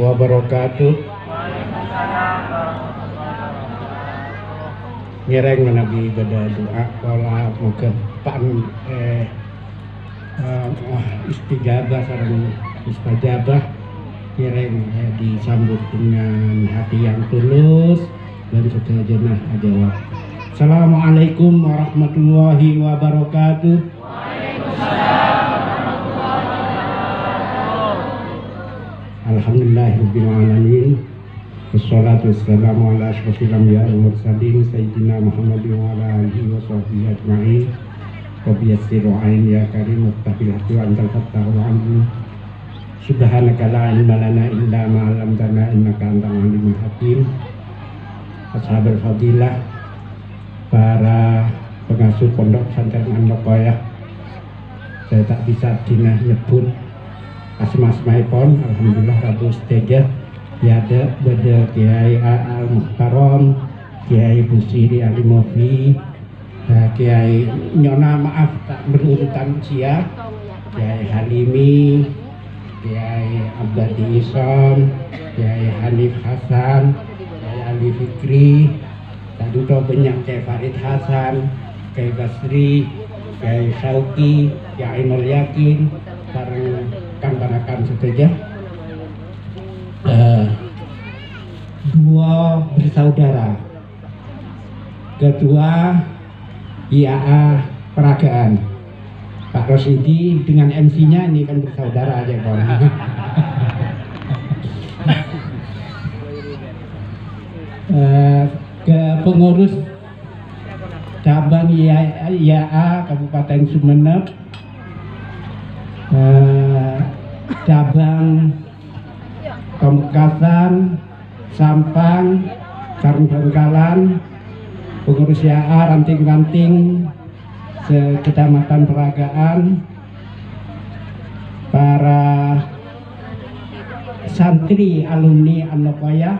wabarakatuh. Ngereng menabi pada doa pola moga pan istijabah sareng mustajabah ngereng disambut dengan hati yang tulus dan segenap jawab. Assalamualaikum warahmatullahi wabarakatuh. Alhamdulillahirabbil alamin. Wassalatu wassalamu ala asyrofil anbiya'i wal mursalin sayyidina Muhammadin wa ala alihi wa sahbihi ajma'in. Rabbi yassir wa'in ya karim waftahil hati wa antal fattahul alim. Subhanaka la ilma lana illa ma 'allamtana innaka antal alimul hakim. Ashabul fadilah, para pengasuh pondok pesantren An-Naqoyah, saya tak bisa dina nyebut asma-asmaipun. Alhamdulillah Rabu Steja ya ada beda Kiai Al-Muhtaram, Kiai Busiri Alimofi, Kiai Nyona maaf tak berurutan usia, Kiai Halimi, Kiai Abdadi Ison, Kiai Hanif Hasan, Kiai Ali Fikri, tak duda banyak Kiai Farid Hasan, Kiai Basri, Kiai Sauki, Kiai Nur Yakin, sareng kan-kanakan seteja. Dua bersaudara, ketua IAA Peragaan Pak Rosidi dengan MC-nya ini kan bersaudara aja kawan. Ke pengurus cabang IAA Kabupaten Sumeneb, cabang Pamekasan, Sampang, Sarung Bangkalan, pengurus IAA ranting-ranting sekecamatan Peragaan, para santri alumni An-Naqoyah,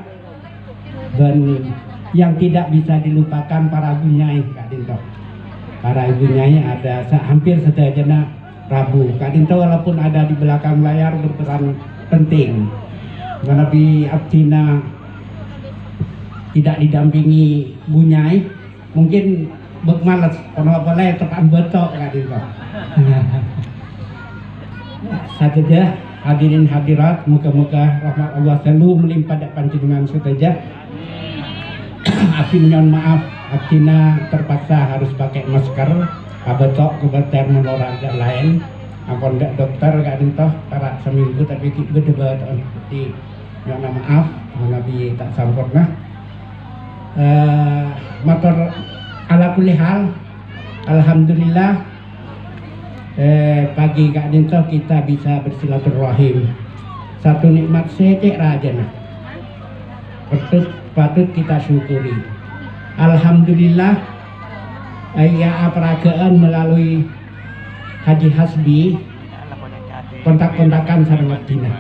dan yang tidak bisa dilupakan para ibu nyai Kak Dinto. Para ibu nyai ada hampir sedajana Rabu. Kak Dinto walaupun ada di belakang layar berperan penting. Nabi Abdina tidak didampingi bunyai, mungkin bermalas kalau boleh tekan betok Kak Dinto. Saja hadirin hadirat, moga-moga rahmat Allah selalu melimpah dak panjenengan sedaja. Abdi mohon maaf, Abdina terpaksa harus pakai masker, abetok kebeter olahraga lain. Ampun dak dokter Kak Dinto, tarak seminggu tapi berdebat seperti mohon maaf, Nabi tak sempurna. Motor ala kulli hal, alhamdulillah pagi Kak Dinto kita bisa bersilaturahim. Satu nikmat secek rajana. Patut kita syukuri. Alhamdulillah IAA Peragaan melalui Haji Hasbi kontak-kontakan sareng Abdina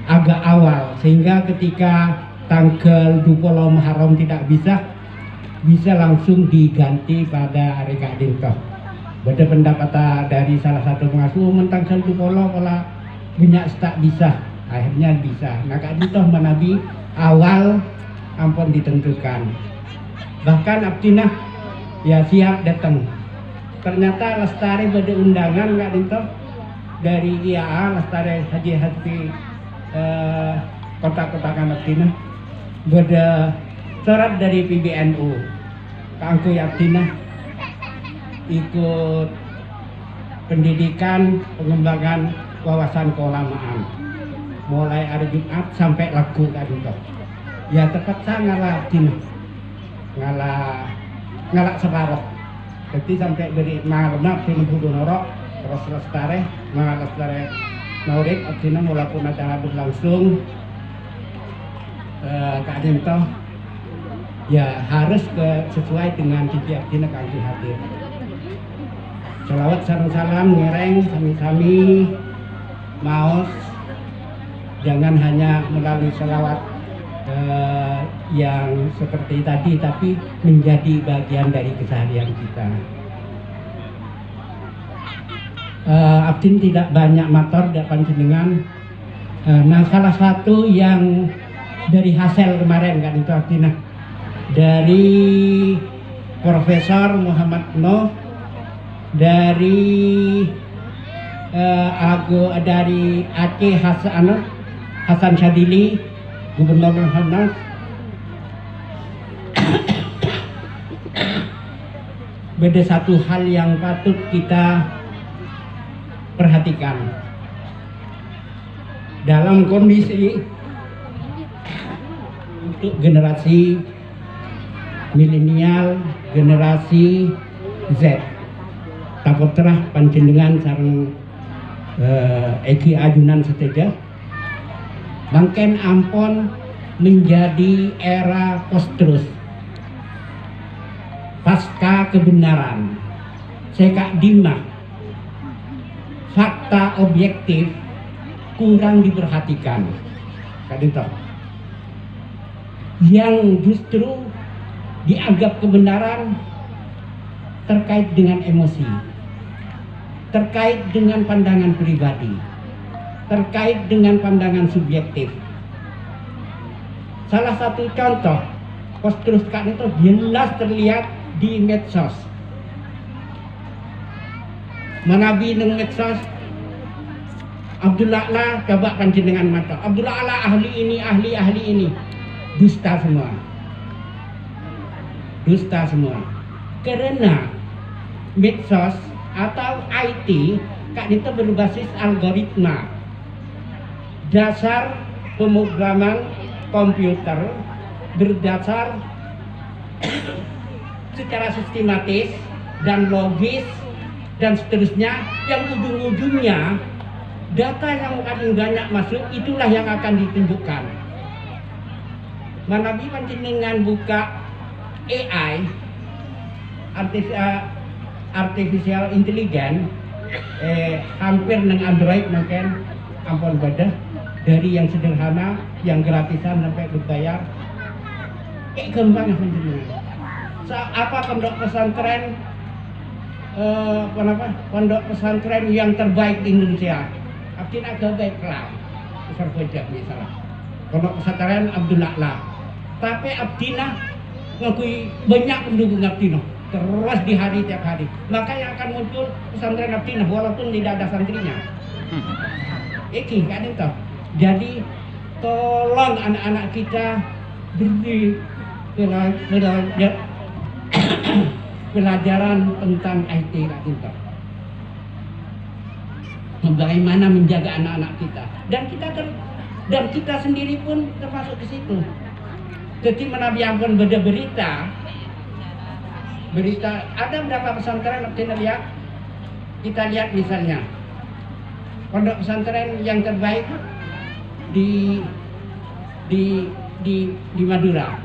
agak awal, sehingga ketika tanggal 20 Muharram tidak bisa langsung diganti pada hari Kak Dinto. Beda pendapat dari salah satu pengasuh tanggal 20 kalau punya tak bisa, akhirnya bisa. Nah Kak Dinto menabi awal ampun ditentukan. Bahkan Abdina ya siap datang. Ternyata Lestari beda undangan Kak Dinto dari IAA Lestari Haji Hasbi kontak-kontakan Abdina. Beda surat dari PBNU. Kangku Abdina ikut pendidikan pengembangan wawasan keulamaan mulai hari Jumat sampai lagu Kak Dinto. Ya terpaksa ngalah Abdina, ngalah separuh. Jadi sampai dari malam film Budu Norok terus Lestari Naurik Abdina walaupun acara berlangsung Kak Dinto ya harus sesuai dengan janji Abdina kangge hadir. Selawat sareng salam ngereng sami-sami maos, jangan hanya melalui selawat yang seperti tadi, tapi menjadi bagian dari keseharian kita. Abdin tidak banyak matur dak panjenengan, Nah, salah satu yang dari hasil kemarin kan itu artinya dari Profesor Muhammad Noh, dari dari Aceh Hasan Syadili, Gubernur Hanas, beda satu hal yang patut kita perhatikan dalam kondisi untuk generasi milenial, generasi Z. Takut terah panjenengan sareng Eki Ajunan seteja bangken ampon menjadi era post-truth, pasca kebenaran. Seka dimah fakta objektif kurang diperhatikan. Kadito. Yang justru dianggap kebenaran terkait dengan emosi, terkait dengan pandangan pribadi, terkait dengan pandangan subjektif. Salah satu contoh post-truth itu jelas terlihat di medsos. Manabi neng medsos Abdullah lah coba panjenengan mata. Abdullah lah ahli ini, dusta semua. Dusta semua. Karena medsos atau IT kak itu berbasis algoritma, dasar pemrograman komputer berdasar secara sistematis dan logis dan seterusnya, yang ujung-ujungnya data yang paling banyak masuk itulah yang akan ditunjukkan. Manabi panjenengan buka AI, artificial intelligence, hampir nang Android mungkin ampun badah, dari yang sederhana, yang gratisan sampai berbayar, kayak gampang panjenengan. Apa pondok pesantren pondok pesantren yang terbaik di Indonesia? Abdin agak baik lah, besar pojok misalnya. Pondok pesantren Abdullah lah. Tapi Abdina ngakui banyak pendukung Abdina terus di hari tiap hari. Maka yang akan muncul pesantren Abdina walaupun tidak ada santrinya. Iki kan itu. Jadi tolong anak-anak kita beri pelajaran tentang IT kan itu. Bagaimana menjaga anak-anak kita, dan kita sendiri pun termasuk di situ. Jadi menabi ampun beda berita ada berapa pesantren kita lihat misalnya pondok pesantren yang terbaik di Madura.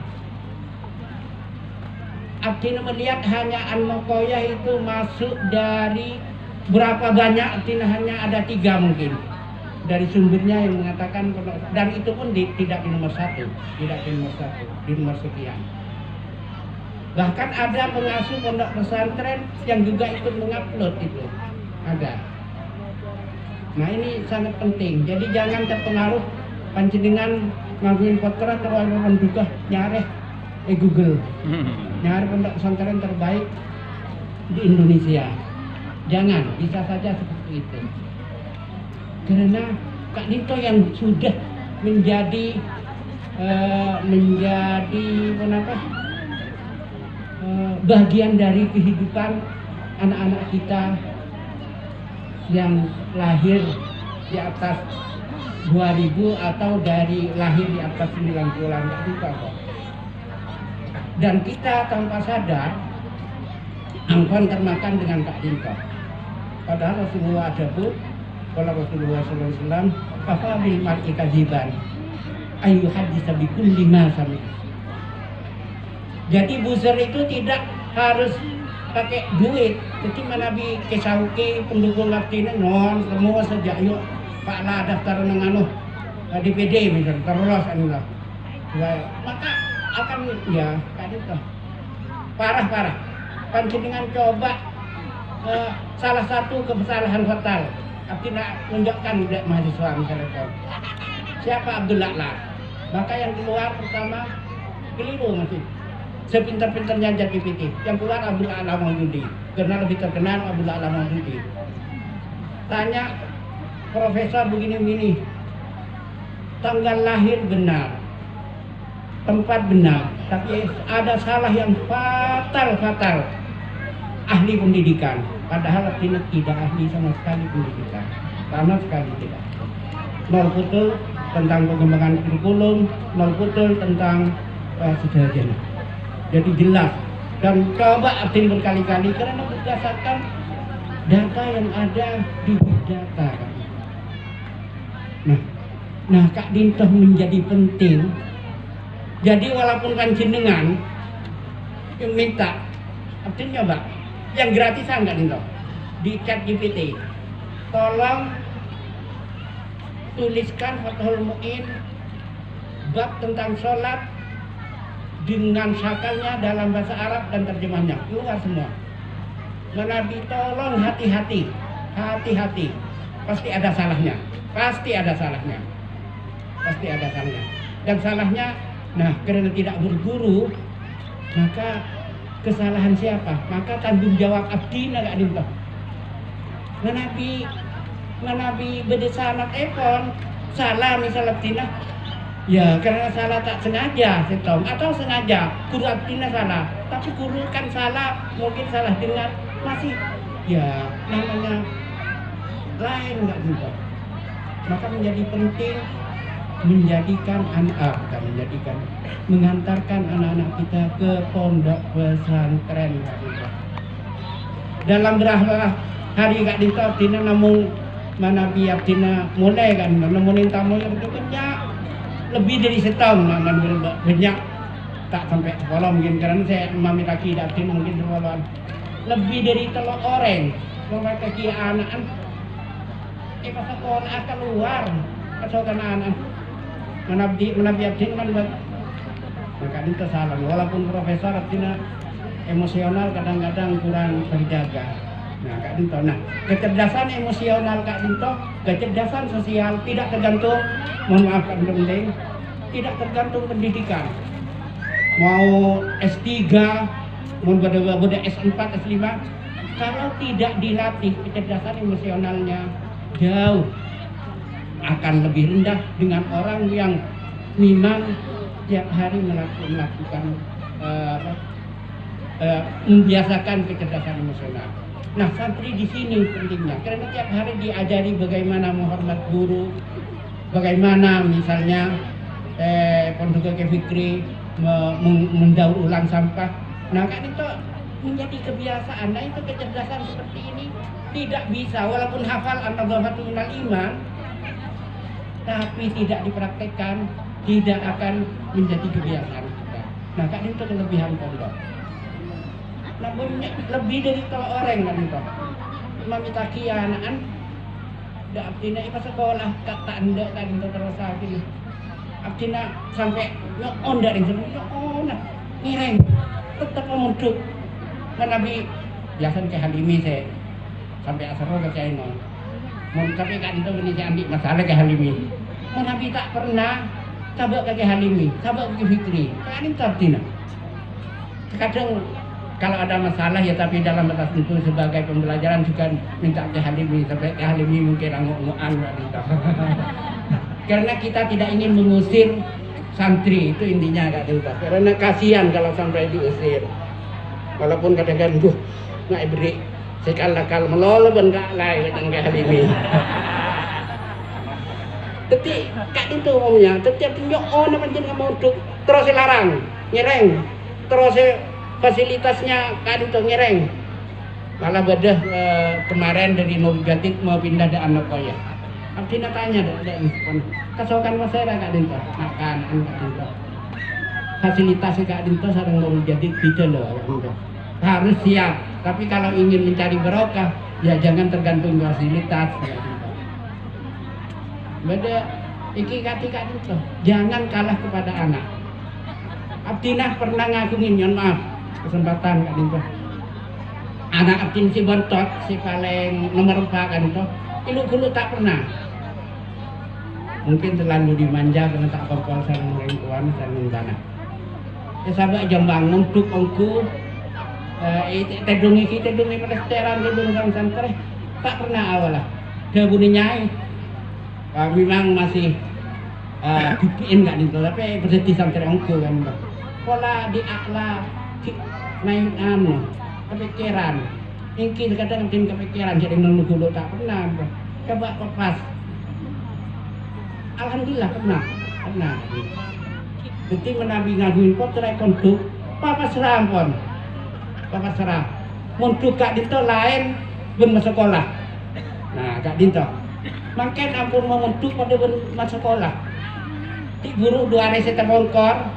Abdina melihat hanya An-Nokoyah itu masuk dari berapa banyak, Abdina hanya ada 3 mungkin dari sumbernya yang mengatakan, dan itu pun tidak di nomor 1, di nomor sekian. Bahkan ada pengasuh pondok pesantren yang juga ikut mengupload itu, ada. Nah ini sangat penting, jadi jangan terpengaruh panjenengan ngakuin podcast terlalu menduga nyari Google, nyari pondok pesantren terbaik di Indonesia. Jangan, bisa saja seperti itu. Karena Kak Nito yang sudah menjadi bagian dari kehidupan anak-anak kita yang lahir di atas 2000 atau dari lahir di atas 90-an, Kak Nito kok. Dan kita tanpa sadar ampun termakan dengan Kak Nito. Padahal Rasulullah ada pun, kalau Rasulullah SAW, kafa bil mar'i kadziban ayu hadis bikulli ma sami. Jadi buzzer itu tidak harus pakai duit. Jadi Nabi kesauke pendukung Abdina non semua sejak yuk Pak lah daftar nang DPD misal terus anu. Maka akan ya kan itu parah. Panjenengan coba salah satu kesalahan fatal Abdi nak tunjukkan udah mahasiswa misalnya. Siapa Abdul A'la? Maka yang keluar pertama keliru masih. Sepintar-pintarnya ChatGPT, yang keluar Abdul A'la Maududi, karena lebih terkenal Abdul A'la Maududi. Tanya profesor begini-begini, tanggal lahir benar, tempat benar, tapi ada salah yang fatal. Ahli pendidikan, padahal tidak ahli sama sekali pendidikan, sama sekali tidak. Nol putul tentang pengembangan kurikulum, nol putul tentang sejarah. Jadi jelas dan coba Abdin berkali-kali karena berdasarkan data yang ada di big data. Nah Kak Dintoh menjadi penting. Jadi walaupun kan jenengan yang minta Abdin nyoba yang gratisan Kak Dintoh di ChatGPT, tolong tuliskan Fathul Mu'in bab tentang sholat dengan syakalnya dalam bahasa Arab dan terjemahnya, keluar semua. Nabi tolong hati-hati, pasti ada salahnya. Dan salahnya, nah karena tidak berguru, maka kesalahan siapa? Maka tanggung jawab Abdi Naga Dintoh. Nabi berdesa anak ekon, salah misalnya Abdina. Ya karena salah tak sengaja setong atau sengaja guru Abdina salah, tapi guru kan salah, mungkin salah dengar masih ya namanya lain nggak juga. Maka menjadi penting mengantarkan anak-anak kita ke pondok pesantren Kak Dintoh. Dalam berapa hari Kak Dintoh Abdina namun Manabi Abdina mulai kan nemuin tamu yang banyak. Lebih dari setahun banyak tak sampai 10 mungkin karena saya mami laki Abdin mungkin 10 lebih dari telur orang mami kaki anak pas sekolah keluar kesokan anak menabi Abdin kan maka itu salah walaupun profesor Abdina emosional kadang-kadang kurang terjaga. Nah Kak Dintoh, kecerdasan emosional Kak Dintoh, kecerdasan sosial tidak tergantung, mohon maaf Kak Dintoh penting, tidak tergantung pendidikan. Mau S3, mau pada S4, S5, kalau tidak dilatih kecerdasan emosionalnya jauh akan lebih rendah dengan orang yang memang tiap hari melakukan membiasakan kecerdasan emosional. Nah santri di sini pentingnya karena tiap hari diajari bagaimana menghormat guru, bagaimana misalnya Pondok Fikri mendaur ulang sampah. Nah kan itu menjadi kebiasaan. Nah itu kecerdasan seperti ini tidak bisa walaupun hafal an-nadhafatu minal iman, tapi tidak dipraktekkan tidak akan menjadi kebiasaan kita. Nah kan itu kelebihan pondok. Namun lebih dari kalau orang kan itu mami takia anak-an dah Abdina pas sekolah tak anda kan itu terus lagi Abdina sampai nyokon dari sini nyokon ngireng tetap memuduk kan Nabi biasa ke Halimi saya sampai asal ke China mau tapi kan itu ini saya ambil masalah ke Halimi mau Nabi tak pernah sabak ke Halimi sabak ke Fikri kan itu Abdina kadang kalau ada masalah ya tapi dalam batas itu sebagai pembelajaran juga minta ke Halimi sampai ke Halimi mungkin anguk-angukan gitu. Karena kita tidak ingin mengusir santri itu intinya Kak Dintoh. Karena kasihan kalau sampai diusir. Walaupun kadang-kadang nggak beri sekal-akal melolo ben gak lain ke Halimi. Tapi Kak Dintoh umumnya setiap nyok apa jeneng moduk terus larang nyereng terus fasilitasnya Kak Dintoh ngereng malah bedah kemarin dari Nurul Jatid mau pindah ke Anokoya Abdina tanya kesokan masyarakat Kak Dintoh makan Kak Dintoh fasilitas Kak Dintoh sareng Nurul Jatid beda loh Kak Dintoh harus siap tapi kalau ingin mencari barokah ya jangan tergantung fasilitas Kak Dintoh beda iki Kak Dintoh jangan kalah kepada anak. Abdina pernah ngagungin nyon maaf kesempatan Kak Dintoh anak Abdin si bontot si paling nomor 4 Kak Dintoh Ilu-ilu tak pernah. Mungkin terlalu dimanja karena tak kompol sarung lingkuan sarung tanah. Ya sabak jam bangun tuk ongku tedungi pada seteran tedung sang santre tak pernah awal lah. Dia bunyi nyai. Memang masih pipiin nggak nih, tapi berarti santre ongku kan. Pola di akla main kepikiran. Mungkin kadang kepikiran jadi nunggu tak pernah. Coba pas. Alhamdulillah pernah. Jadi menabi ngaguin kok cerai kontuk, papa serah pun, papa serah. Untuk kak dinto lain ben sekolah. Nah kak dinto, makin ampun mau untuk pada ben sekolah. Ti guru 2 hari saya terbongkar,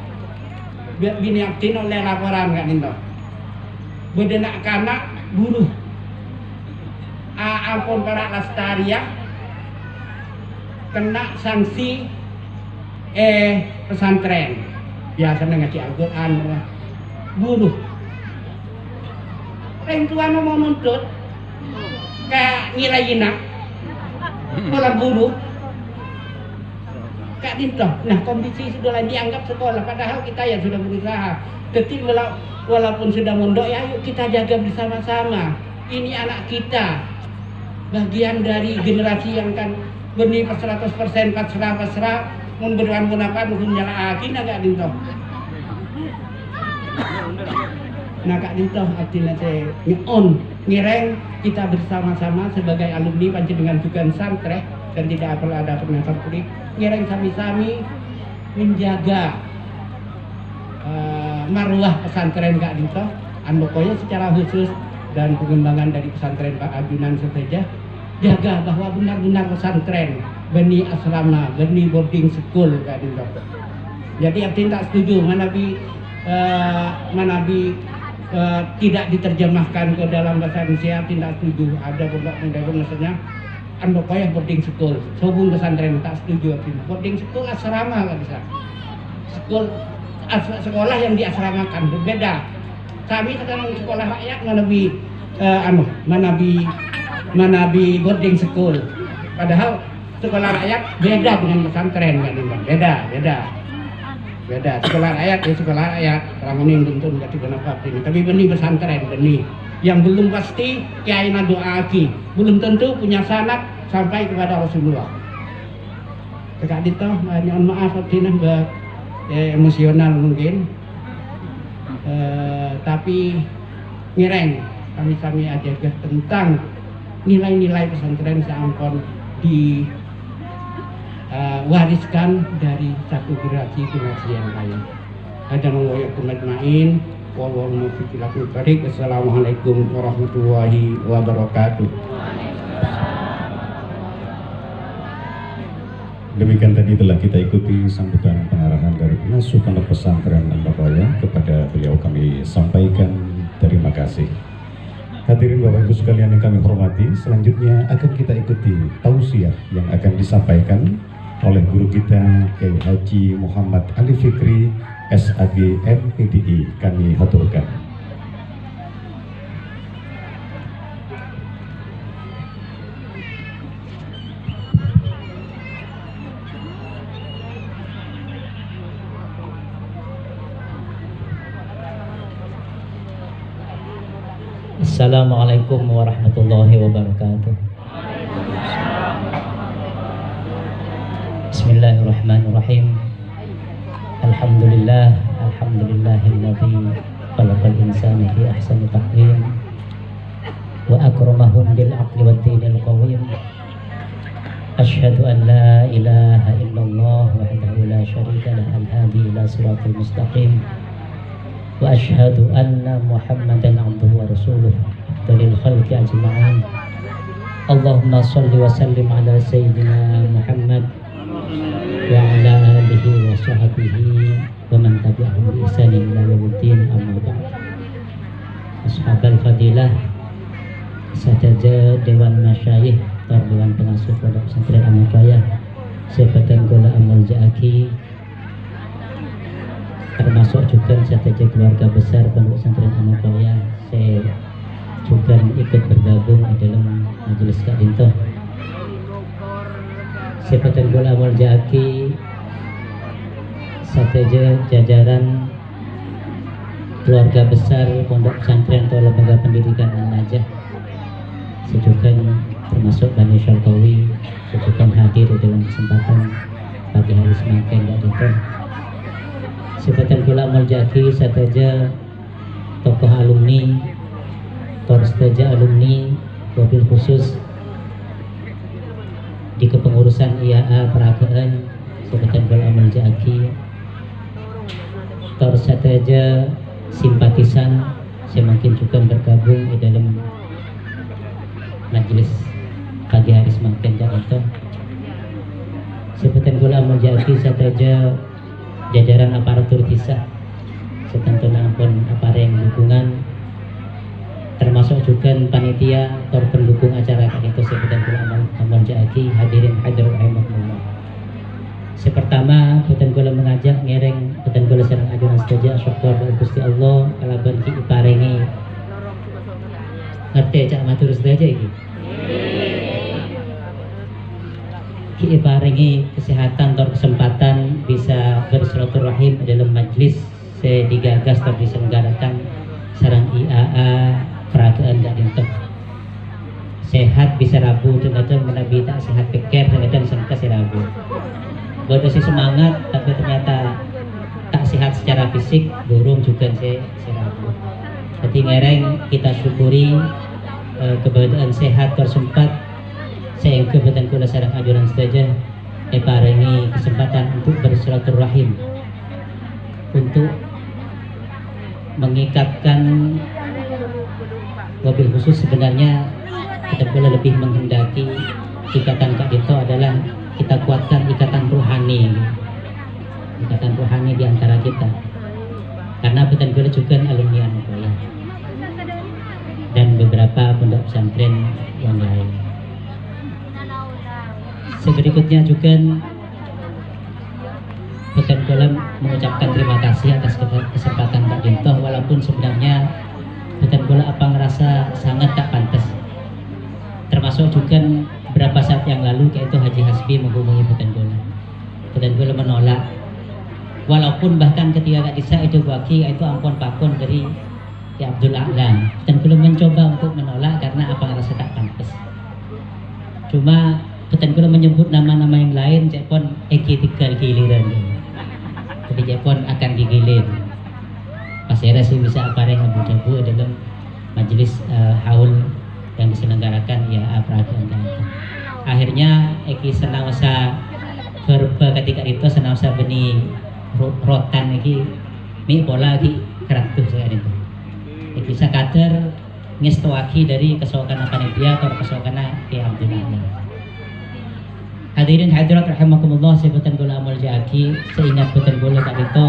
biar bini aktin oleh laporan kak dinto. Bedenak kanak guru, ampun para lastariah kena sanksi pesantren biasa ngaji Al-Quran buruh orang tua mau nuntut ke nilai jinak sekolah buruh Kak Dinto. Nah kondisi sudah dianggap sekolah padahal kita ya sudah berusaha jadi walaupun sudah mondok ya yuk kita jaga bersama-sama ini anak kita bagian dari generasi yang kan benih 100% pasrah memberikan apa mungkin nyala akin agak Dinto. Nah Kak Dinto artinya saya ngireng kita bersama-sama sebagai alumni panjenengan juga santre dan tidak perlu ada penasihat politik ngireng sami-sami menjaga marwah pesantren Kak Dinto Andokoya secara khusus dan pengembangan dari pesantren Pak Ajunan saja jaga bahwa benar-benar pesantren benih asrama, benih boarding school Kak Dinto. Jadi artinya tak setuju Manabi tidak diterjemahkan ke dalam bahasa Indonesia tidak setuju. Ada beberapa maksudnya Andokoya boarding school, sobung pesantren tak setuju artinya. Boarding school asrama nggak bisa. Sekolah yang diasramakan berbeda. Kami sekarang sekolah rakyat Manabi boarding school. Padahal sekolah rakyat beda dengan pesantren kan beda. Sekolah rakyat ya sekolah rakyat. Orang ini tuntun nggak kenapa ini. Tapi benih pesantren benih yang belum pasti kiai doa aki belum tentu punya sanad sampai kepada Rasulullah. Kak Dinto, mohon maaf artinya emosional mungkin. Tapi ngireng kami aja tentang nilai-nilai pesantren seampun diwariskan dari satu generasi ke generasi yang lain. Ada mengoyak ajmain. Wassalamualaikum warahmatullahi wabarakatuh. Demikian tadi telah kita ikuti sambutan pengarahan dari pengasuh pondok pesantren Andokoya. Kepada beliau kami sampaikan terima kasih. Hadirin Bapak Ibu sekalian yang kami hormati, selanjutnya akan kita ikuti tausiah yang akan disampaikan oleh guru kita Kiai Haji Muhammad Ali Fikri SAG MPDI. Kami haturkan. Assalamualaikum warahmatullahi wabarakatuh. Bismillahirrahmanirrahim. Alhamdulillahilladzi khalaqal insana fi ahsani taqwim wa akramahum bil aqli wad dinil qawim. Asyhadu an la ilaha illallah wahdahu la syarika lah al-hadi ila siratal mustaqim. Wa asyhadu anna Muhammadan abduhu wa rasuluh dalil khalqi ajma'in. Allahumma shalli wa sallim ala sayyidina Muhammad wa ala alihi wa sahbihi wa man tabi'ahum bi ihsanin ila yaumiddin, amma ba'd. Ashabul fadilah, sajaja Dewan Masyayikh Dewan Pengasuh Pondok Pesantren Andokoya, Sebatan Gola Amal Ja'aki, termasuk juga saja keluarga besar Pondok Pesantren Andokoya. Saya juga ikut bergabung di dalam majelis Kak Dinto. Sifatan kula muljaki sateja jajaran keluarga besar Pondok Pesantren atau Lembaga Pendidikan An-Najah sejukan termasuk Bani Syarqawi sejukan hadir dalam kesempatan pagi hari semakin datang. Sifatan kula muljaki sateja tokoh alumni Torsteja alumni wabil khusus di kepengurusan IAA Peragaan Sifatan kula muljaki Torsteja simpatisan semakin juga bergabung di dalam majelis pagi hari semakin datang. Sifatan kula muljaki sateja jajaran aparatur desa setentuna pun apareng dukungan termasuk juga panitia atau pendukung acara itu sebutan kula amal jaki hadirin hadirat rahimakumullah. Sepertama butan kula mengajak ngereng butan kula sareng ajunan saja syukur Gusti Allah kalaban ki paringi ngerti cak matur saja iki. Ki paringi kesehatan atau kesempatan bisa bersilaturahim dalam majlis digagas atau diselenggarakan sarang IAA peragaan gak dintek sehat bisa rabu kadang menabi tak sehat pikir kadang sangka si rabu buat si semangat tapi ternyata tak sehat secara fisik burung juga si rabu. Jadi ngereng kita syukuri keberadaan sehat tersempat sehingga betul kula sareng ajuran saja paringi kesempatan untuk bersilaturahim untuk mengikatkan wabil khusus sebenarnya kita boleh lebih menghendaki ikatan Kak Dito adalah kita kuatkan ikatan rohani di antara kita karena betul boleh juga alumni Anugerah dan beberapa pondok pesantren yang lain. Seberikutnya juga bukan dalam mengucapkan terima kasih atas kesempatan Kak Dinto walaupun sebenarnya bukan bola apa ngerasa sangat tak pantas termasuk juga beberapa saat yang lalu yaitu Haji Hasbi menghubungi bukan bola menolak walaupun bahkan ketika Kak Disa itu bagi itu ampun pakun dari ya Abdul A'la dan belum mencoba untuk menolak karena apa ngerasa tak pantas cuma bukan bola menyebut nama-nama yang lain cepon Eki tinggal giliran jadi Jepun akan digilir. Pas era sih bisa apa yang abu-abu dalam majelis haul yang diselenggarakan ya peragaan itu. Akhirnya Eki senawasa berba ketika itu senawasa beni rotan Eki mi bola Eki keratuh saya itu. Eki sakader ngestoaki dari kesokan panitia atau kesokan Ki Abdullah. Hadirin hadirat rahimakumullah sebutan gula amal jaki seingat betul gula Kak itu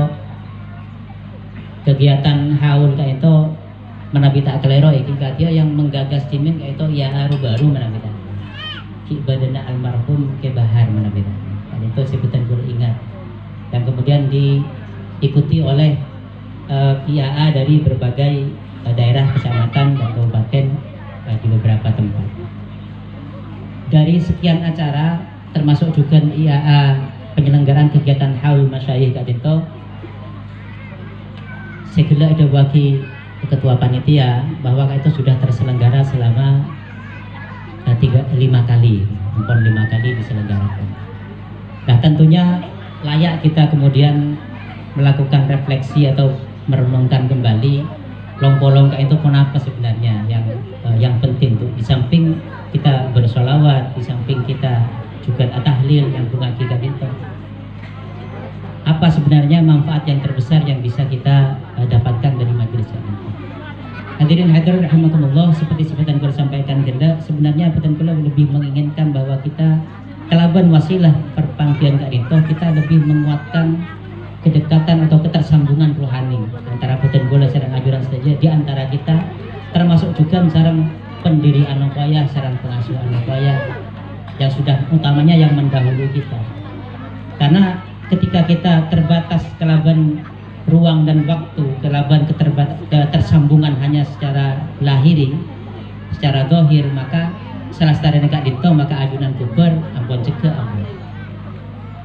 kegiatan haul Kak itu menabi tak kelero iki dia yang menggagas timin Kak itu ya baru menabi tak Ki Badana almarhum ke Bahar menabi tak dan itu sebutan gula ingat dan kemudian diikuti oleh IAA dari berbagai daerah kecamatan dan kabupaten di beberapa tempat. Dari sekian acara termasuk juga IAA penyelenggaraan kegiatan haul masyayikh Kak Dinto segala ada bagi ketua panitia bahwa itu sudah terselenggara selama 5 kali diselenggarakan. Nah tentunya layak kita kemudian melakukan refleksi atau merenungkan kembali long-polong itu kenapa sebenarnya yang penting tuh di samping kita bersolawat di samping kita juga tahlil yang bungaki Kak Dinto. Apa sebenarnya manfaat yang terbesar yang bisa kita dapatkan dari majelis ini? Hadirin hadirin rahimakumullah, seperti sebutan gue sampaikan genda, sebenarnya betul lebih menginginkan bahwa kita kelaban wasilah perpanggian Kak Dinto, kita lebih menguatkan kedekatan atau ketersambungan rohani antara betul bola sarang ajuran saja di antara kita, termasuk juga sarang pendiri Anupaya, sarang pengasuh Anupaya yang sudah utamanya yang mendahului kita. Karena ketika kita terbatas kelaban ruang dan waktu, kelaban ketersambungan hanya secara lahiri, secara zahir, maka salah satu Kak Dinto maka ajunan kubar ampun cegah ampun.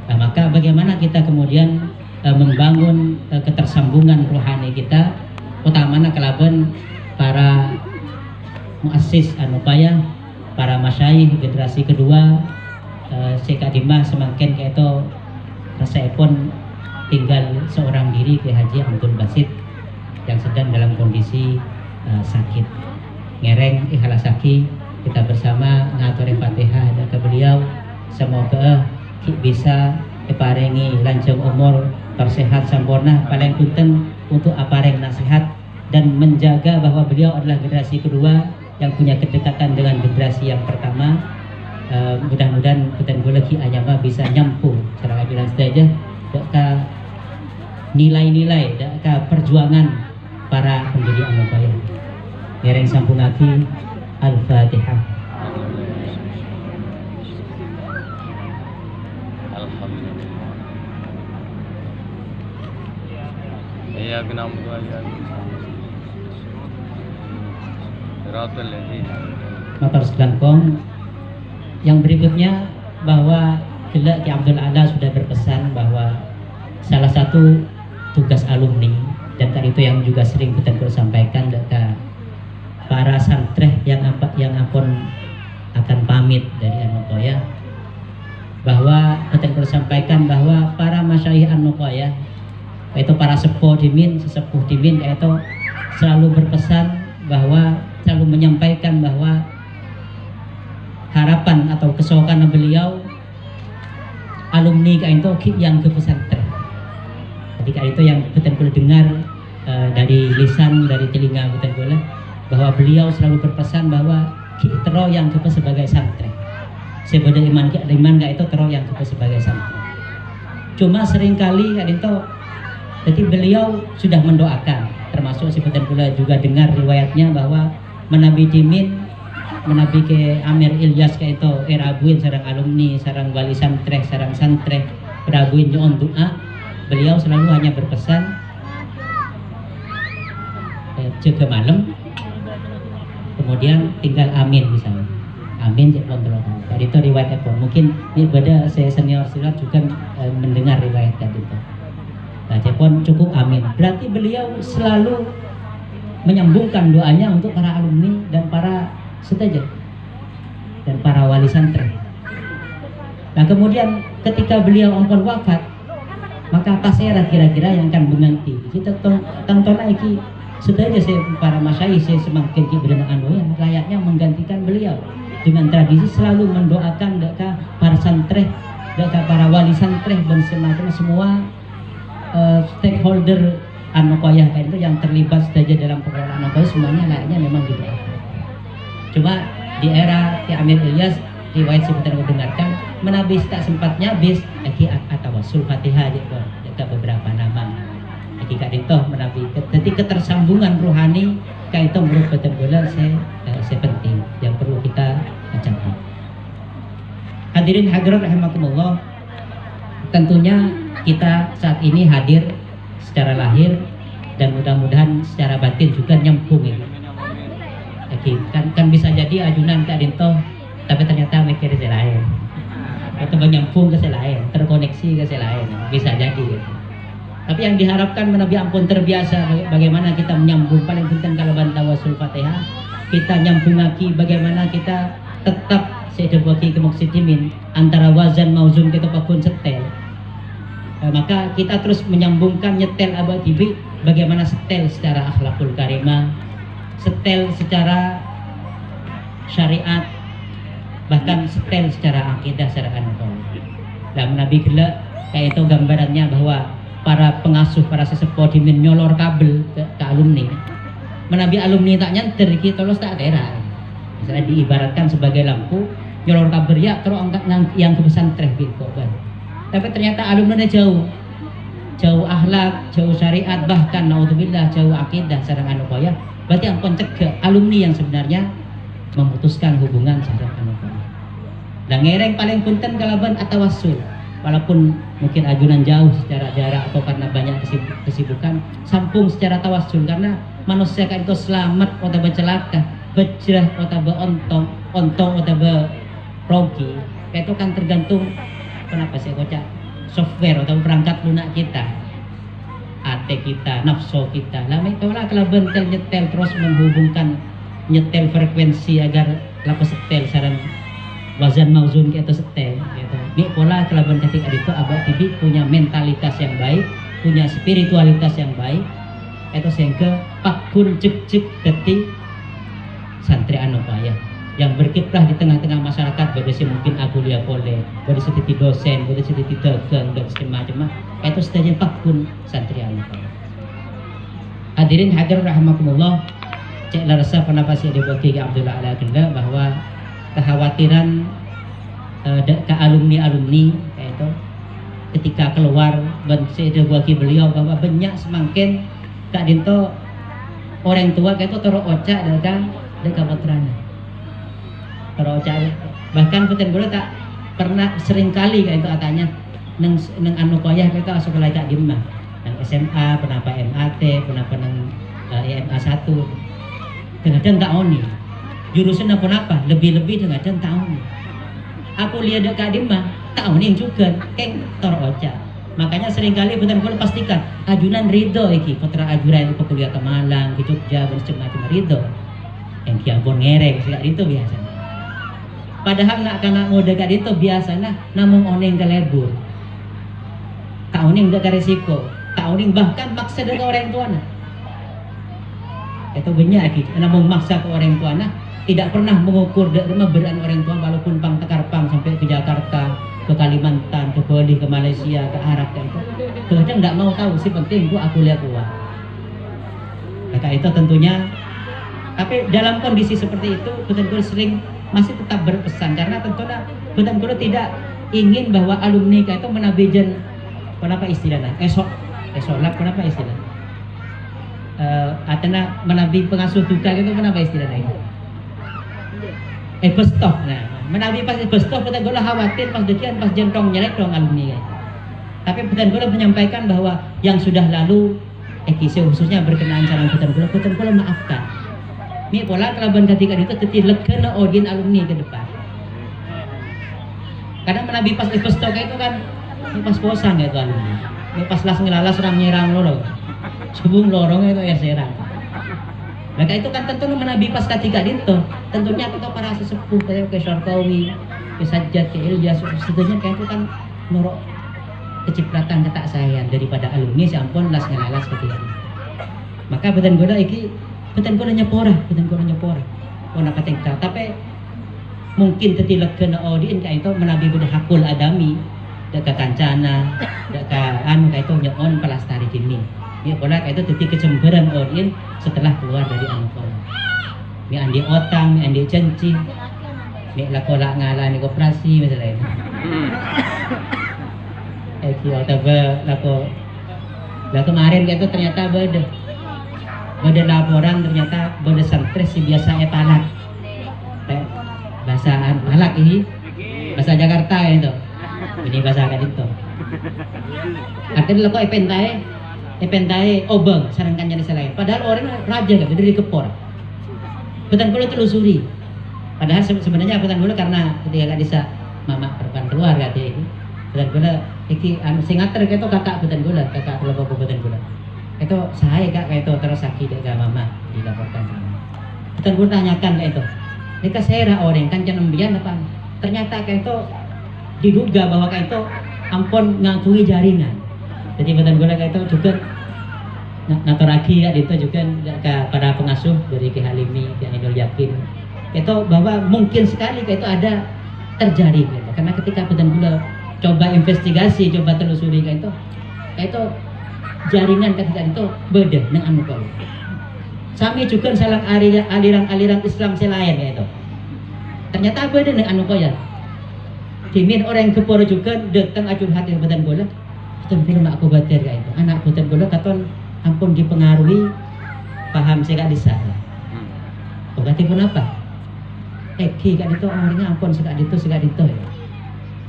Nah, maka bagaimana kita kemudian membangun ketersambungan rohani kita, utamanya kelaban para muassis anupaya, para masyayikh generasi kedua, sekadimah semakin kayak itu rasaipun tinggal seorang diri ke Haji Abdul Basit yang sedang dalam kondisi sakit. Ngereng ikhlasaki kita bersama ngatur Fatihah dan ke beliau, semoga bisa diparingi lanjang umur, tersehat sempurna, paling punten untuk apareng nasihat dan menjaga bahwa beliau adalah generasi kedua yang punya kedekatan dengan generasi yang pertama. Mudah-mudahan putan lagi anyama bisa nyambung secara bilang saja deka nilai-nilai deka perjuangan para pendiri Anupaya. Ngereng sambung lagi Al-Fatihah. Iya kenapa aja. Ratul lagi. Motor selangkong. Yang berikutnya bahwa Ki Abdul Ala sudah berpesan bahwa salah satu tugas alumni dan tadi itu yang juga sering kita sampaikan ke para santri yang akan pamit dari Anupaya, bahwa kita sampaikan bahwa para masyayikh Anupaya, yaitu para sesepuh dimin yaitu selalu berpesan bahwa selalu menyampaikan bahwa harapan atau kesokan beliau alumni itu yang ke pesantren. Ketika itu yang betul-betul dengar dari lisan, dari telinga betul-betul bahwa beliau selalu berpesan bahwa tero yang ke sebagai santri. Sebenarnya iman itu tero yang ke sebagai santri. Cuma seringkali itu jadi beliau sudah mendoakan, termasuk sebutan pula juga dengar riwayatnya bahwa menabi dimin menabi ke Amir Ilyas kayak itu erabuin sarang alumni, sarang wali santri, sarang santri erabuin nyon doa. Beliau selalu hanya berpesan jaga malam, kemudian tinggal amin misalnya, amin cek kontrol. Dari itu riwayat apa? Mungkin ini pada saya senior silat juga mendengar riwayat tadi itu. Nah, pun cukup amin. Berarti beliau selalu menyambungkan doanya untuk para alumni dan para setajah dan para wali santri. Nah, kemudian ketika beliau ampun wafat, maka apa saya kira-kira yang akan mengganti? Kita tonton lagi setajah para masyayikh saya semakin kebenaran ya layaknya menggantikan beliau dengan tradisi selalu mendoakan deka para santri, deka para wali santri dan semacam semua stakeholder Anupaya itu yang terlibat saja dalam pengelolaan Anupaya semuanya layaknya memang didoakan. Cuma di era Ki Amir Ilyas riwayat sebentar mendengarkan menabis tak sempatnya bis lagi atawasul Fatihah gitu ada beberapa nama lagi kak itu menabi jadi ketersambungan rohani kayak itu menurut betul-betul saya penting yang perlu kita capai. Hadirin hadirat rahimakumullah, tentunya kita saat ini hadir secara lahir dan mudah-mudahan secara batin juga nyambung ini. Kan bisa jadi ajunan Kak Dinto tapi ternyata mikir ke lain atau menyambung ke lain, terkoneksi ke lain, bisa jadi gitu. Tapi yang diharapkan menabi ampun terbiasa bagaimana kita menyambung paling penting kalau tawasul Fatihah kita nyambung lagi bagaimana kita tetap sedebaki kemuksidimin antara wazan mauzun kita pun setel. Maka kita terus menyambungkan nyetel abad tibi bagaimana setel secara akhlakul karimah, setel secara syariat, bahkan setel secara akidah, secara anatomi. Dan Nabi gelak kayak itu gambarannya bahwa para pengasuh, para sesepuh dimin nyolor kabel ke alumni. Menabi alumni tak nyanter kita terus tak kira. Misalnya diibaratkan sebagai lampu nyolor kabel ya terus angkat yang ke pesantren gitu kan. Tapi ternyata alumni jauh akhlak, jauh syariat, bahkan naudzubillah jauh akidah secara anupaya. Berarti yang cegah alumni yang sebenarnya memutuskan hubungan secara anupaya. Dan ngereng paling punten kalaban atawasul. Walaupun mungkin ajunan jauh secara jarak atau karena banyak kesibukan, sampung secara tawasul karena manusia kan itu selamat atau bercelaka, bejrah atau berontong, ontong atau berogi. Itu kan tergantung kenapa saya kocak software atau perangkat lunak kita, hati kita, nafsu kita. Lah mikola kalau bentel nyetel terus menghubungkan nyetel frekuensi agar lapas setel sarang wazan mauzun kita setel gitu. Mikola kalau bentel ketika itu abah tibi punya mentalitas yang baik, punya spiritualitas yang baik. Itu sehingga pakun cek detik santri Anupaya yang berkiprah di tengah-tengah masyarakat, berisi mungkin akulia pole, berisi titi dosen, berisi titi dagang dan semacam itu setanya pakun santri Anupaya. Hadirin hadir rahmatullah, cek rasa pendapat si Debaki Abdullah Ala Genda bahwa kekhawatiran ke alumni itu ketika keluar dan si Debaki beliau bahwa banyak semakin Kak Dinto orang tua kayak itu toro oca dagang putrana toro oca, bahkan puten gula tak pernah sering kali kayak itu katanya neng Anupaya kayak itu sekolah Kak Dimah neng SMA pernah MAT pernah neng EMA 1 kadang tak oni jurusan apa lebih kadang tak oni. Aku lihat Kak Dimah tak oni juga kayak toro oca. Makanya seringkali bukan boleh pastikan ajunan ridho iki putra ajuran itu kuliah ke Malang, ke Jogja, macam-macam ridho. Yang kiampun ngereng segala itu biasa. Padahal nak kana mode kak itu biasanya namun oneng ke lebur. Tak oneng ke resiko, tak oneng bahkan maksa ke orang tuana. Itu banyak iki, namun maksa ke orang tuana tidak pernah mengukur beran orang tua walaupun pang tekar-pang sampai ke Jakarta, ke Kalimantan, ke Bali, ke Malaysia, ke Arab dan itu. Kadang tidak mau tahu sih penting aku lihat keluar. Maka itu tentunya, tapi dalam kondisi seperti itu betul-betul sering masih tetap berpesan karena tentunya betul-betul tidak ingin bahwa alumni itu menabijan kenapa istilahnya esok lah kenapa istilah atena menabi pengasuh duka itu kenapa istilahnya itu bestoh. Nah, menabi pas bestoh kita gula khawatir pas dekian pas jentong nyelek dong alumni. Tapi Betan Gula menyampaikan bahwa yang sudah lalu khususnya berkenaan salam Betan Gula maafkan. Ini pola kelaban ketika itu ketilekana odin alumni ke depan. Karena menabi pas bestoh itu kan ini pas posan ya itu alumni. Ini pas las ngelalas orang nyerang lorong. Sebelum lorong itu ya serang. Maka itu kan tentu menabi pas ketika itu tentunya kita para sesepuh kayak ke Syarkawi, ke Sajjad, ke Ilyas, sebenarnya kayak itu kan norok kecipratan ketak sayang daripada alumni sampun las ngelalas ketika itu. Maka Betan Gula iki Betan Gula nyepora. Wana patengka tapi mungkin tetilek kena audien kayak itu menabi beda hakul adami dekat kancana dekat kayak itu nyon pelastari kini. Ini pola itu titik kecemburan audien setelah keluar dari Anupaya. Ini andi otang, ini andi cenci, ini lakola ngalah ini koperasi misalnya. Lah kemarin itu ternyata beda laporan ternyata beda santri si biasa etalak. Bahasa Malak ini bahasa Jakarta itu. Ini bahasa kan itu. Artinya kok epentae obeng sarangkan jadi selain padahal orang raja kan dari kepor Betan Gula telusuri padahal sebenarnya Betan Gula karena ketika gak bisa mama perempuan keluar gak dia ini Betan Gula iki sing ngater itu kakak Betan Gula kakak kelompok Betan Gula itu saya kak kayak itu terus sakit dengan mama dilaporkan sama Betan Gula tanyakan kayak itu nikah saya orang kan jangan embian apa ternyata kayak itu diduga bahwa kayak itu ampun ngakui jaringan. Jadi Betan Gula kayak itu juga natoraki ya itu juga para pengasuh dari Ki Halimi, Ki Ainul Yakin itu bahwa mungkin sekali kayak itu ada terjaring gitu. Karena ketika Betan Gula coba investigasi, coba telusuri kayak itu jaringan ketika itu beda dengan Anupaya. Sami juga salang aliran Islam selain kayak itu. Ternyata beda dengan Anupaya. Dimin orang keporo juga datang acun hati Betan Gula. Betan Gula mak aku batir kayak itu. Anak Betan Gula katon ampun dipengaruhi paham saya gak bisa. Berarti pun apa? Ki kan itu orangnya ampun sekat itu ya.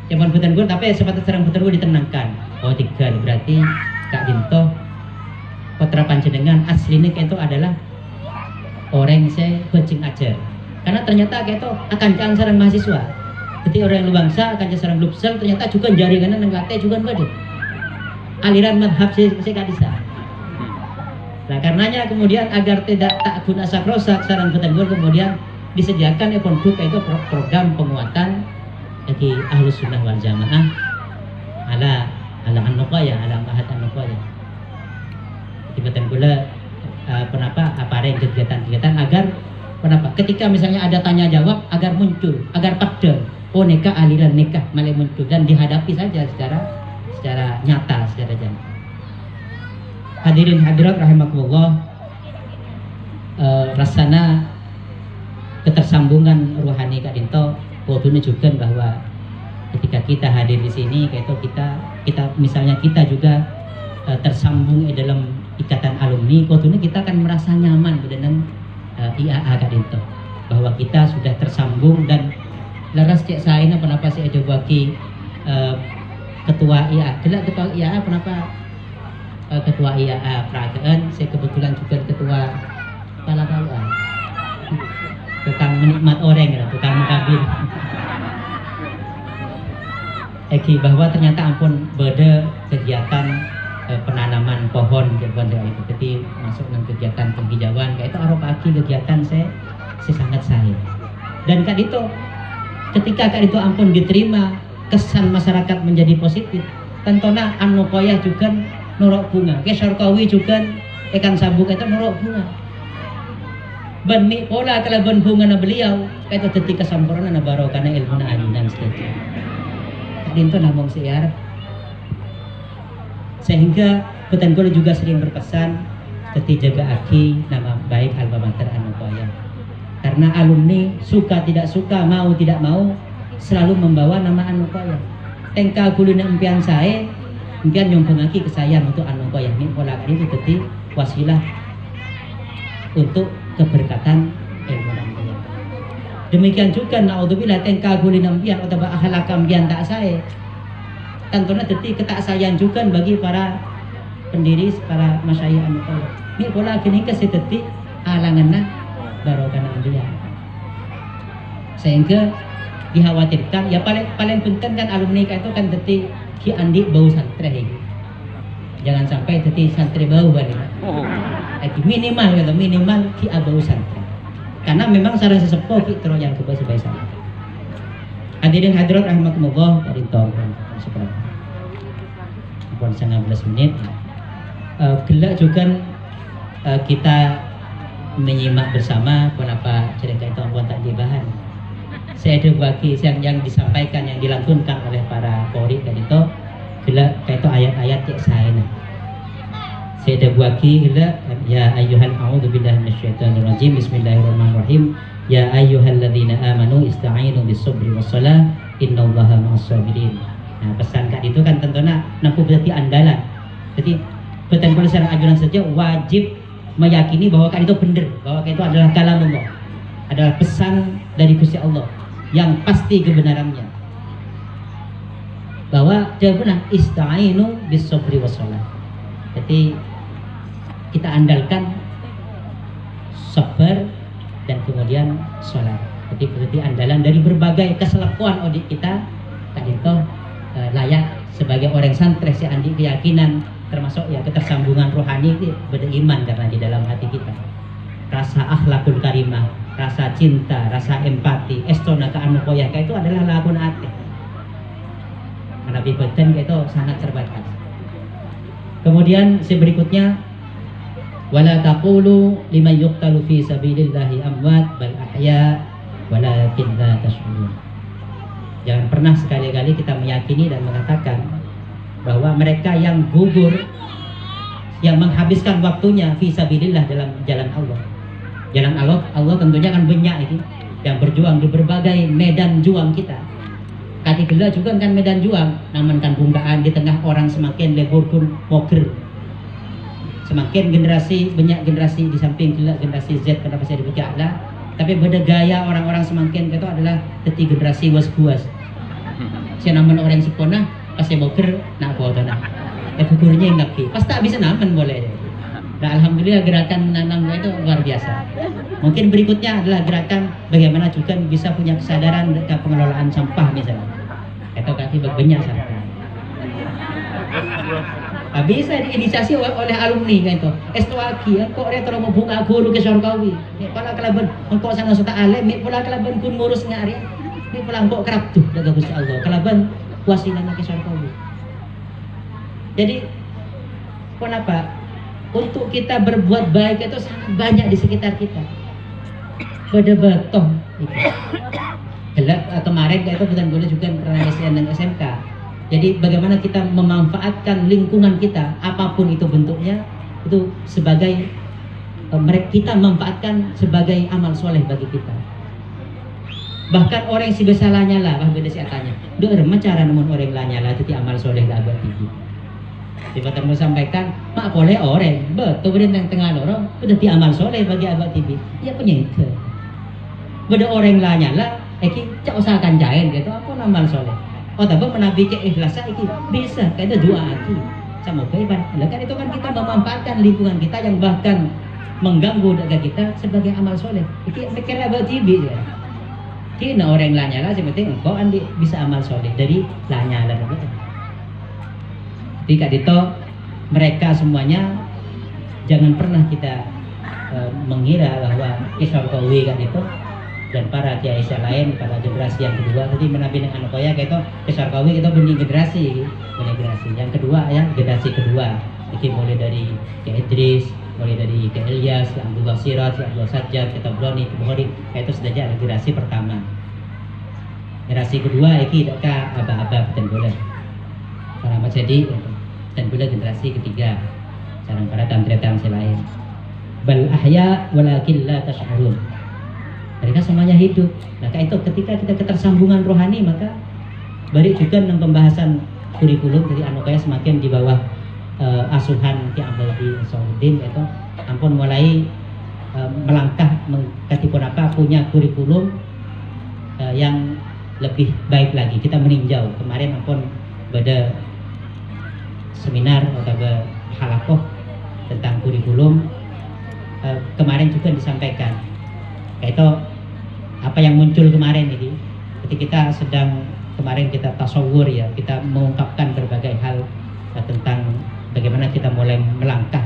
Cuman Betan Gula tapi sepatutnya serang Betan Gula ditenangkan. Oh tiga berarti Kak Dinto putra panjenengan aslinya kayak itu adalah orang saya kucing ajar. Karena ternyata kayak itu akan sarang mahasiswa. Jadi orang yang bangsa kanca sarang lupsel ternyata juga jaringan nang late juga enggak. Aliran madhab saya kadisa. Nah karenanya kemudian agar tidak tak guna sakrosak sarang Petenggol kemudian disediakan pondok itu program penguatan bagi Ahlus Sunnah wal Jamaah ala an-nuqayah ala ma'had an-nuqayah. Di Petenggol kenapa apa ada kegiatan-kegiatan agar kenapa ketika misalnya ada tanya jawab agar muncul agar pada nikah aliran nikah malah muncul dan dihadapi saja secara nyata secara jam. Hadirin hadirat rahimakumullah, rasana ketersambungan rohani kadinto waktunya juga bahwa ketika kita hadir di sini kayak itu kita misalnya kita juga tersambung dalam ikatan alumni waktunya kita akan merasa nyaman dengan IAA kadinto bahwa kita sudah tersambung dan laras cek saya kenapa saya ada bagi ketua IAA ketua IAA kenapa ketua IAA Peragaan saya kebetulan juga ketua kepala KUA tukang menikmat orang ya tukang kabin bahwa ternyata ampun beda kegiatan penanaman pohon jadi masuk dalam kegiatan penghijauan kayak itu arok kegiatan saya sangat sayang dan kak itu ketika kak itu ampun diterima kesan masyarakat menjadi positif tentunya an-nuqayah juga nurok bunga ke Syarkawi juga ikan sabuk itu nurok bunga ban mi pola kalaban bunga na beliau itu ketika sempurna na baro karena ilmu na ajunan sekitar dinto namong siar sehingga Petenggol juga sering berpesan ketika jaga aki nama baik alma mater an-nuqayah karena alumni suka tidak suka mau tidak mau selalu membawa nama an-nuqayah tengka kulina impian saya impian yang pengaki kesayang untuk an-nuqayah ini pola ini jadi wasilah untuk keberkatan ilmu namanya demikian juga naudzubillah tengka kulina impian atau akhlak impian tak saya tentunya jadi ketaksayan juga bagi para pendiri para masyayikh an-nuqayah ini pola gini keseteti alanganna barokah dia sehingga dikhawatirkan ya paling penting kan alumni itu kan detik ki andi bau santri jangan sampai detik santri bau balik minimal gitu minimal ki bau santri karena memang sarang sesepuh ki terus yang coba sebaik sana hadirin hadirat rahimakumullah dari tahun seberapa 19 menit gelak juga kita menyimak bersama kenapa cerita itu ampun tak dibahan saya ada bagi yang disampaikan yang dilantunkan oleh para kori dan itu gila kayak itu ayat-ayat cek saya ada bagi gila ya ayyuhal a'udzubillahi minasyaitonirrajim bismillahirrahmanirrahim ya ayyuhalladzina amanu ista'inu bis-sabri was-shalah innallaha ma'as-sabirin. Nah pesan kak itu kan tentunya nampu berarti andalan jadi betul-betul secara ajuran saja wajib meyakini bahwa kan itu benar, bahwa kan itu adalah kalamullah, adalah pesan dari Gusti Allah yang pasti kebenarannya. Bahwa dia benar ista'inu bis-sabri was-shalah. Jadi kita andalkan sabar dan kemudian sholat. Jadi berarti andalan dari berbagai keselakuan audit kita kan itu layak sebagai orang santri si andi keyakinan termasuk ya ketersambungan rohani itu beriman karena di dalam hati kita rasa akhlakul karimah, rasa cinta, rasa empati, estona ke an-nuqayah itu adalah lakun hati Nabi Beten itu sangat terbatas. Kemudian berikutnya wala taqulu liman yuqtalu fi sabilillahi amwat bal ahya walakin la tash'urun. Jangan pernah sekali-kali kita meyakini dan mengatakan bahwa mereka yang gugur, yang menghabiskan waktunya fisabilillah dalam jalan Allah. Jalan Allah tentunya kan banyak ini yang berjuang di berbagai medan juang kita. Katigela juga kan medan juang, namun kan bungkaan di tengah orang semakin lebur pun moger. Semakin generasi, banyak generasi di samping generasi Z kenapa saya dibaca Allah, tapi beda gaya orang-orang semakin itu adalah ketiga generasi was-was. Saya namun orang sepona pas saya boker nak bawa tanah. Bukurnya yang ngapi. Pas tak bisa naman boleh. Nah, alhamdulillah gerakan menanam itu luar biasa. Mungkin berikutnya adalah gerakan bagaimana juga bisa punya kesadaran dekat pengelolaan sampah misalnya. Atau kaki banyak sampah. Bisa diinisiasi oleh alumni kan itu. Estuaki, kok retro mau buka guru ke Syarkawi. Ni pala kelaban engkau sana sudah alim, ni pula kelaban kun ngurus ngari. Ni pula engkau kerap tuh daga Gusti Allah. Kelaban wasilahnya ke Syarkawi. Jadi kenapa? Untuk kita berbuat baik itu sangat banyak di sekitar kita. Pada betul. Kemarin itu bukan boleh juga pernah SN dan SMK. Jadi bagaimana kita memanfaatkan lingkungan kita, apapun itu bentuknya, itu sebagai kita memanfaatkan sebagai amal soleh bagi kita. Bahkan orang yang sebesar lanyala, beda si atanya. Doa cara namun orang lanyala itu amal soleh gak agak tinggi. Tiba-tiba mau sampaikan, mak boleh orang, betul benar yang tengah orang, sudah ti amal soleh bagi abad TV. Ya punya itu. Beda orang lanyala, cak usahakan jahen gitu, apa amal soleh. Oh tapi menabi ke ikhlas iki bisa, kayak itu doa lagi. Sama bebas. Kan itu kan kita memanfaatkan lingkungan kita yang bahkan mengganggu daga kita sebagai amal soleh. Iki mikir abad TV ya. Kini orang lanyala, seperti engkau andi bisa amal soleh dari lanyala betul. Jika itu mereka semuanya jangan pernah kita mengira bahwa Syarkawi kan itu dan para kiai lain pada generasi yang kedua tadi menabi dengan koya gitu Syarkawi itu benih generasi yang kedua ya generasi kedua jadi mulai dari Kiai Idris, mulai dari Kiai Ilyas, Abdul Basirat, Abdul Sajjad, Kiai Broni, Bukhari itu sudah ada generasi pertama. Generasi kedua iki deka aba-aba dan boleh para jadi dan pula generasi ketiga sarang para tantri-tantri lain bal ahya walakin la tash'urun, mereka semuanya hidup. Nah itu ketika kita ketersambungan rohani maka balik juga dalam pembahasan kurikulum dari Anukaya semakin di bawah asuhan Ki Abdul Somudin itu ampun mulai melangkah ketipun apa punya kurikulum yang lebih baik lagi. Kita meninjau kemarin ampun pada seminar atau halakoh tentang kurikulum kemarin juga disampaikan itu apa yang muncul kemarin ini ketika kita sedang kemarin kita tasawur ya, kita mengungkapkan berbagai hal tentang bagaimana kita mulai melangkah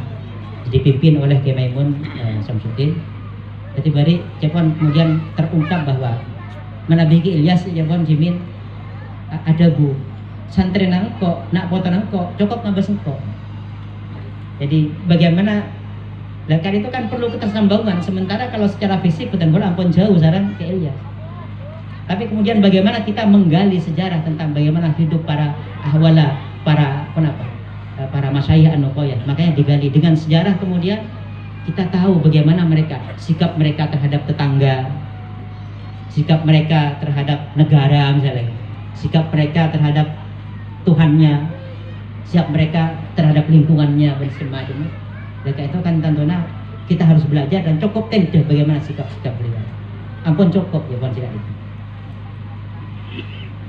dipimpin oleh Kiai Maimun Samsudin. Jadi bari Jepang kemudian terungkap bahwa menabiki Ilyas Jepang Jimin ada bu santri nangko, nak foto nangko, cukup ngabas nangko. Jadi bagaimana? Kan itu kan perlu ketersambungan. Sementara kalau secara fisik betul bola ampun jauh sekarang ke Ilyas. Tapi kemudian bagaimana kita menggali sejarah tentang bagaimana hidup para ahwala, para masyayikh An-Nuqoyah. Makanya digali dengan sejarah kemudian kita tahu bagaimana mereka, sikap mereka terhadap tetangga, sikap mereka terhadap negara misalnya, sikap mereka terhadap Tuhannya, siap mereka terhadap lingkungannya dan semacamnya. Mereka itu kan tentunya kita harus belajar dan cukup tentu bagaimana sikap-sikap beliau. Ampun cukup ya bukan tidak itu.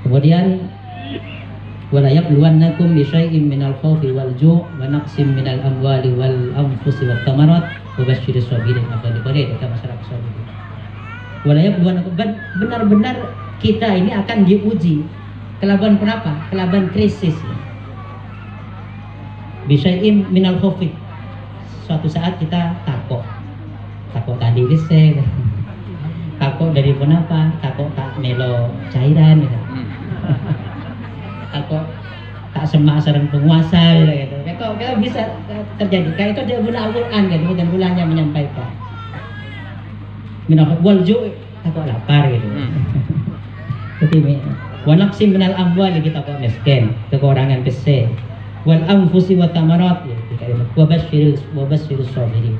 Kemudian wala yabluwannakum bi syai'in minal khawfi wal ju' wa naqsim minal amwali wal anfusi wat thamarat wa basyiris sabirin. Apa diberi dekat masyarakat sabirin. Wala yabluwannakum benar-benar kita ini akan diuji. Kelaban kenapa? Kelaban krisis. Bisyai'in minal khawfi. Suatu saat kita takut tadi bisa, takut dari kenapa? Takut tak melo cairan, gitu. Takut tak semak sarang penguasa, gitu. Kita bisa terjadi. Kayak itu dia guna Al-Quran, gitu. Dan gulanya menyampaikan. Minal wal ju' takut lapar, gitu. Jadi wa naqsim minal amwali kita kok miskin, kekurangan pese. Wal anfusi wa thamarat ya, wa basyirus sabirin.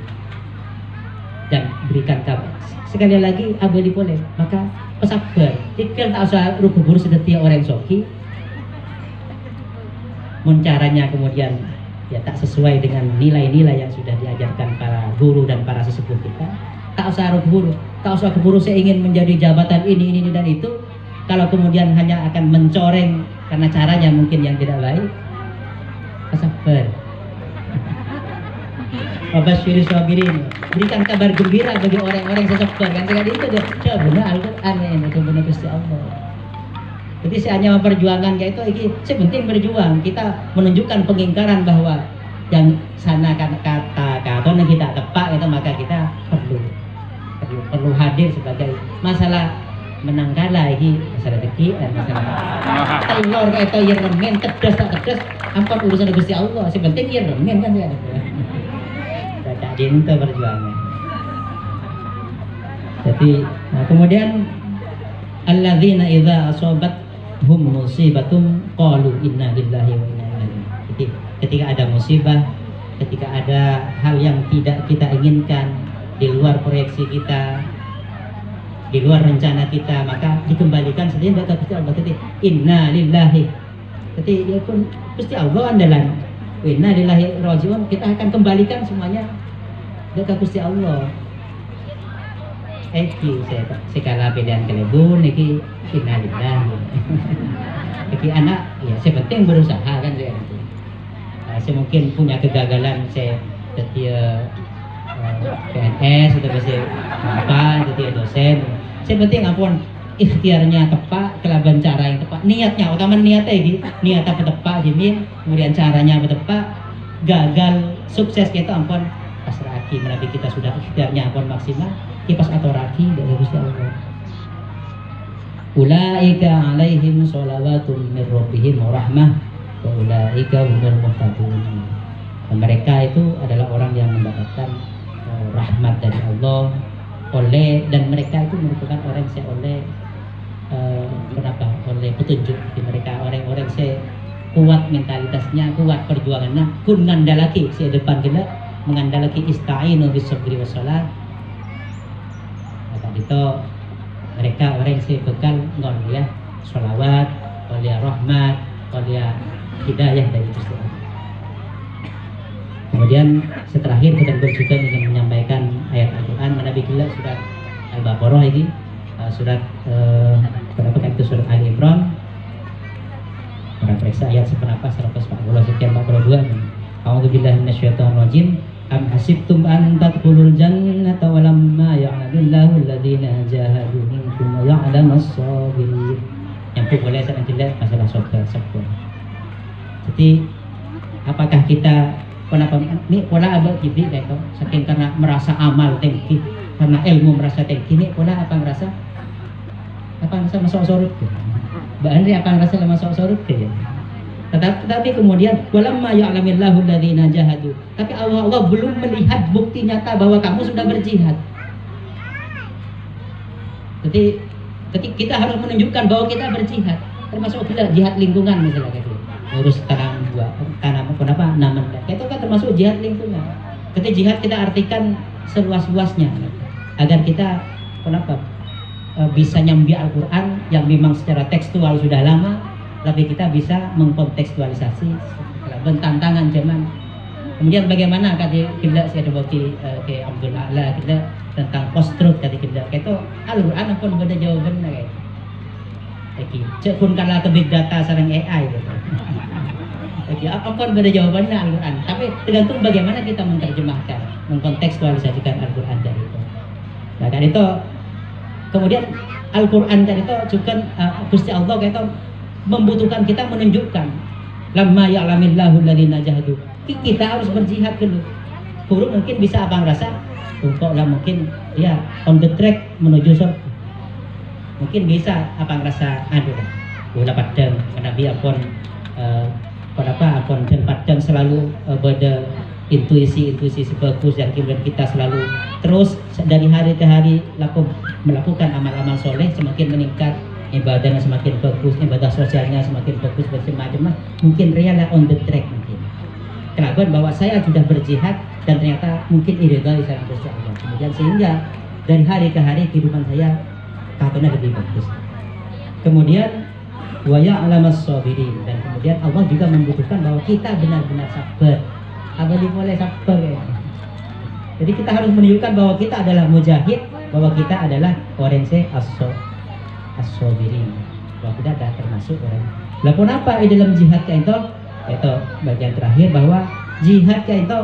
Dan berikan kabar. Sekali lagi abadi boleh, maka pesabar. Tikil tak usah rubur sedetia orang soki. Caranya kemudian ya tak sesuai dengan nilai-nilai yang sudah diajarkan para guru dan para sesepuh kita. Tak usah rubur, tak usah keburu saya ingin menjadi jabatan ini dan itu. Kalau kemudian hanya akan mencoreng karena caranya mungkin yang tidak baik, sabar. Wabasyiris sabirin, berikan kabar gembira bagi orang-orang yang sabar. Kan sekali itu dia benar Al-Qur'an ini benar Gusti Allah. Jadi saya hanya memperjuangkan kayak itu, ini sepenting berjuang. Kita menunjukkan pengingkaran bahwa yang sana kata yang kita tepat itu, maka kita perlu hadir sebagai masalah menang kalah ini, masalah rezeki dan masalah telur kayak itu yang remen tedas tak tedas ampun urusan Gusti Allah, sepenting yang remen kan ya. Tak dinta perjuangan. Jadi kemudian alladzina idza asabathum musibatun qalu inna lillahi wa inna ilaihi raji'un. Jadi ketika ada musibah, ketika ada hal yang tidak kita inginkan, di luar proyeksi kita, di luar rencana kita, maka dikembalikan saja ke Gusti Allah. Jadi inna lillahi. Jadi dia pun Gusti Allah andalan. Inna lillahi raji'un, kita akan kembalikan semuanya ke Gusti Allah. Saya segala pilihan kelebun niki inna lillahi. Niki anak ya sepenting berusaha kan saya. Saya mungkin punya kegagalan, saya jadi PNS atau masih apa, jadi dosen. Saya penting ampun ikhtiarnya tepat, kelaban cara yang tepat, niatnya utama niatnya ini, niatnya tepat jimin, kemudian caranya tepat, gagal sukses kita ampun pas raki menabi kita sudah ikhtiarnya ampun maksimal, kipas atau raki dari Gusti Allah. Ulaika alaihim sholawatun min rabbihim wa rahmah wa ulaika humul muhtadun. Mereka itu adalah orang yang mendapatkan rahmat dari Allah dan mereka itu merupakan orang yang oleh oleh petunjuk di mereka, orang-orang saya kuat mentalitasnya, kuat perjuangannya, kun ngandalaki saya depan kita mengandalaki ista'inu bis-sabri wassalat. Maka itu mereka orang yang saya bekal ngoliah sholawat, ngoliah rahmat, ngoliah hidayah dari Gusti Allah. Kemudian terakhir kita juga ingin menyampaikan ayat Al-Quran Nabi kita surat Al-Baqarah ini, surat berapa kan itu surat Ali Imran. Para periksa ayat seberapa 140 sekian 42. A'udzubillahi minasyaitonir rajim. Am hasibtum an tadkhulul jannata wa lamma ya'lamillahu alladziina jahadu minkum wa ya'lamas sabirin. Yang boleh saya nanti lihat masalah sabar. Jadi apakah kita kenapa ini pola abad jadi kayak itu saking karena merasa amal tinggi, karena ilmu merasa tinggi, ini pola apa ngerasa masuk surga. Mbak Andri apa ngerasa masuk surga ya? Tetapi kemudian walamma ya'lamillahu alladziina jahadu. Tapi Allah belum melihat bukti nyata bahwa kamu sudah berjihad. Jadi kita harus menunjukkan bahwa kita berjihad, termasuk kita jihad lingkungan misalnya gitu. Urus tanam kenapa naman itu kan termasuk jihad lingkungan. Ketika jihad kita artikan seluas-luasnya agar kita bisa nyambi Al-Quran yang memang secara tekstual sudah lama, tapi kita bisa mengkontekstualisasi tantangan zaman. Kemudian bagaimana kata kita saya ada bukti ke Abdul A'la kita tentang post-truth kata kita itu Al-Quran pun beda jawabannya kayak cek pun kalau ke big data sarang AI gitu. Jadi apapun beda jawabannya Al-Quran, tapi tergantung bagaimana kita menerjemahkan, mengkontekstualisasikan Al-Quran dari itu. Nah dari itu kemudian Al-Quran dari itu juga Gusti Allah itu membutuhkan kita menunjukkan lamma ya'lamillahu alladziina jahadu. Kita harus berjihad dulu. Guru mungkin bisa abang rasa untuk lah mungkin ya on the track menuju surga. Mungkin bisa apa ngerasa aduh ulah padang Nabi apun apun dan padang selalu pada intuisi bagus yang kemudian kita selalu terus dari hari ke hari melakukan amal-amal soleh semakin meningkat, ibadahnya semakin bagus, ibadah sosialnya semakin bagus, macam-macam. Mungkin real on the track mungkin. Kenapa? Bahwa saya sudah berjihad dan ternyata mungkin iridai saya Gusti Allah. Kemudian sehingga dari hari ke hari kehidupan saya katanya lebih bagus. Kemudian wa ya'lamas sabirin, dan kemudian Allah juga membutuhkan bahwa kita benar-benar sabar. Abadi mulai sabar ya. Jadi kita harus menunjukkan bahwa kita adalah mujahid, bahwa kita adalah orang as-sabirin. Bahwa kita adalah termasuk orang. Lah kenapa di dalam jihad itu bagian terakhir bahwa jihad itu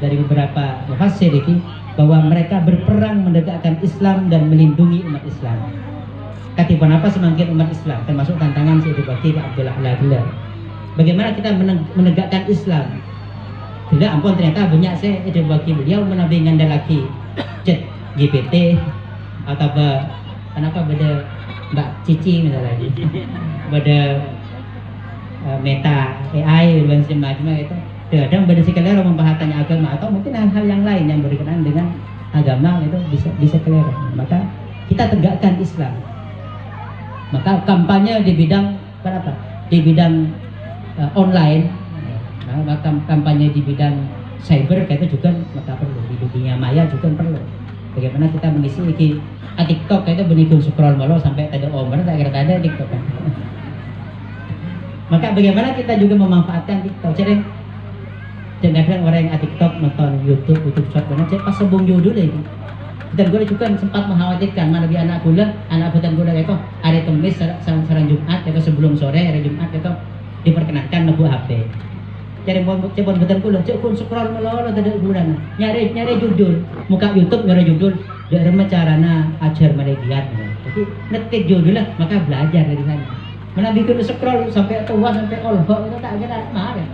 dari beberapa mufassir ini bahwa mereka berperang menegakkan Islam dan melindungi umat Islam. Katipan apa semakin umat Islam, termasuk tantangan Syekh Bakri Abdullah Al-Adila. Bagaimana kita menegakkan Islam? Tidak ampun, ternyata banyak Syekh Bakri beliau menabingkan lagi chat GPT atau kenapa beda Mbak Cici misalnya pada Meta AI dan semacamnya itu. Kadang pada sekalian membahasnya agama atau mungkin hal-hal yang lain yang berkenaan dengan agama itu bisa keliru. Maka kita tegakkan Islam. Maka kampanye di bidang apa? Di bidang online, maka kampanye di bidang cyber itu juga maka perlu, di dunia maya juga perlu. Bagaimana kita mengisi TikTok itu benikung scroll malu sampai ada omer tak kira ada TikTok kan. Maka bagaimana kita juga memanfaatkan TikTok. Jadi kadang orang yang TikTok nonton YouTube short mana cek pas sebung judul lagi. Dan gue juga sempat mengkhawatirkan mana lebih anak buatan gue itu hari Kamis sarang Jumat atau sebelum sore hari Jumat itu diperkenankan nebu HP. Jadi buatan gue cek kun scroll melolo tidak bulan nyari judul muka YouTube nyari judul dari carana ajar mereka. Jadi ngetik judul lah maka belajar dari sana. Mana bikin scroll sampai tua sampai olho itu tak kira marah.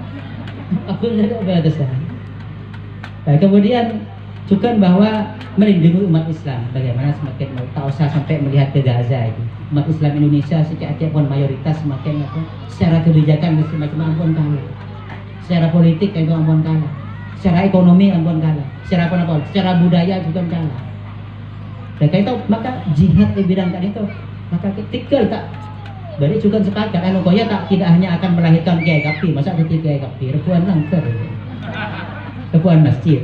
Aku tidak batas. Nah, kemudian juga bahwa melindungi umat Islam. Bagaimana semakin tak usah sampai melihat ke Gaza ini. Umat Islam Indonesia sejak pun mayoritas semakin secara kebijakan semakin ampun kalah. Secara politik itu ampun kalah. Secara ekonomi ampun kalah. Secara budaya juga kalah. Dan itu maka jihad di bidang itu maka tinggal tak. Jadi juga sepakat, koya tak tidak hanya akan melahirkan kiai kapi, masa titik kiai kapi, rebuan langker, rebuan masjid.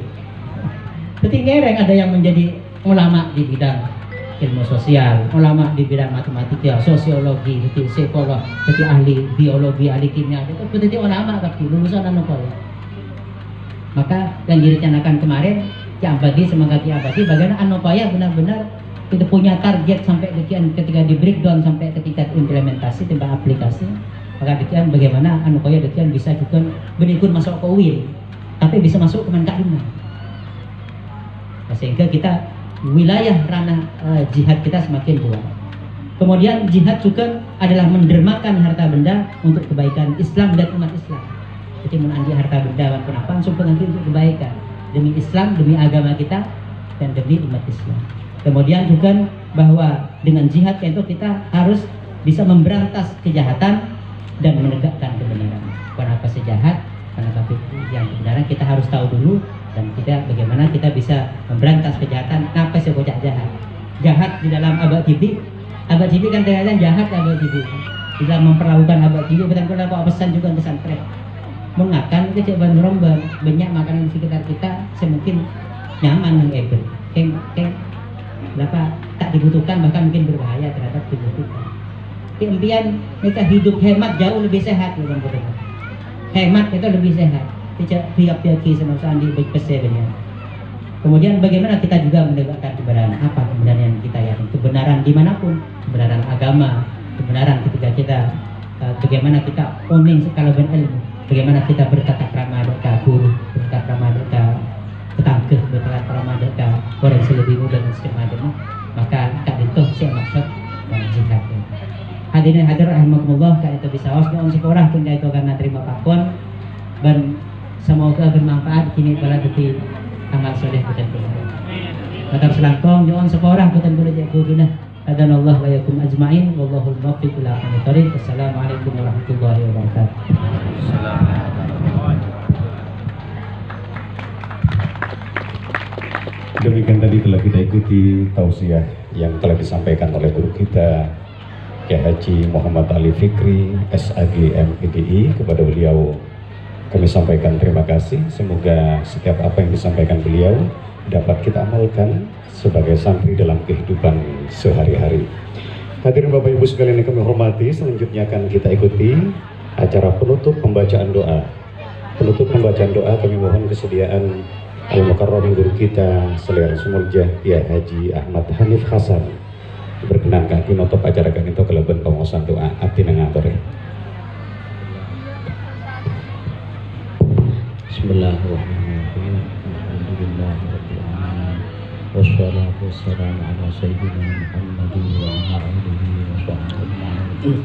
Jadi ngereng ada yang menjadi ulama di bidang ilmu sosial, ulama di bidang matematika, sosiologi, jadi psikolog, jadi ahli biologi, ahli kimia, itu jadi ulama kapi, lulusan koya. Maka yang direncanakan kemarin, Ki Abadi semangat Ki Abadi, bagaimana koya benar-benar kita punya target sampai ketika di breakdown sampai ketika implementasi tentang aplikasi, maka demikian bagaimana koya demikian bisa juga berikut masuk ke UIN tapi bisa masuk ke Mentaklimah. Nah, sehingga kita wilayah ranah jihad kita semakin luas. Kemudian jihad juga adalah mendermakan harta benda untuk kebaikan Islam dan umat Islam. Jadi menanti harta benda dan apa supaya nanti untuk kebaikan demi Islam, demi agama kita dan demi umat Islam. Kemudian juga bahwa dengan jihad itu kita harus bisa memberantas kejahatan dan menegakkan kebenaran. Kenapa sejahat? Karena yang kebenaran kita harus tahu dulu dan bagaimana kita bisa memberantas kejahatan. Kenapa sih bocah jahat? Jahat di dalam abad TV kan ternyata jahat abad TV. Di dalam memperlakukan abad TV bukan kalau pesan juga pesantren. Mengakan itu coba rombong banyak makanan di sekitar kita semungkin nyaman yang ego. Berapa tak dibutuhkan bahkan mungkin berbahaya terhadap tubuh kita. Kemudian kita hidup hemat jauh lebih sehat ya bang. Hemat itu lebih sehat. Tidak biak-biaki sama sandi baik pesebenya. Kemudian bagaimana kita juga menegakkan kebenaran? Apa kebenaran yang kita yakini? Kebenaran dimanapun, kebenaran agama, kebenaran ketika kita bagaimana kita owning sekalian ilmu, bagaimana kita bertata krama dengan guru, bertata krama dengan ketangkeh, bertata krama dengan orang yang lebih muda dan semacamnya. Maka tak itu saya maksud jihad. Hadirin hadirin rahimakumullah, kak itu bisa was on sekolah pun itu karena terima pakon dan semoga bermanfaat kini pada detik amal soleh bukan pula. Maka selangkong on sekolah bukan pula jadi guna. Adanallah wa yakum ajmain wallahul muwaffiq ila aqwamit thoriq. Assalamualaikum warahmatullahi wabarakatuh. Demikian tadi telah kita ikuti tausiah yang telah disampaikan oleh guru kita Kiai Haji Muhammad Ali Fikri SAG MPDI. Kepada beliau kami sampaikan terima kasih. Semoga setiap apa yang disampaikan beliau dapat kita amalkan sebagai santri dalam kehidupan sehari-hari. Hadirin Bapak Ibu sekalian yang kami hormati, selanjutnya akan kita ikuti acara penutup pembacaan doa. Penutup pembacaan doa kami mohon kesediaan Al-Mukarram guru kita Seliar Sumurjah Kiai Haji Ahmad Hanif Hasan berkenan kaki notop acara kan itu kelebihan pengosan doa abdi nengatore. Bismillahirrahmanirrahim. Alhamdulillah Rabbil Alamin. Wassalatu wassalamu ala Sayyidina Muhammadin wa ala alihi wa sahbihi ajma'in.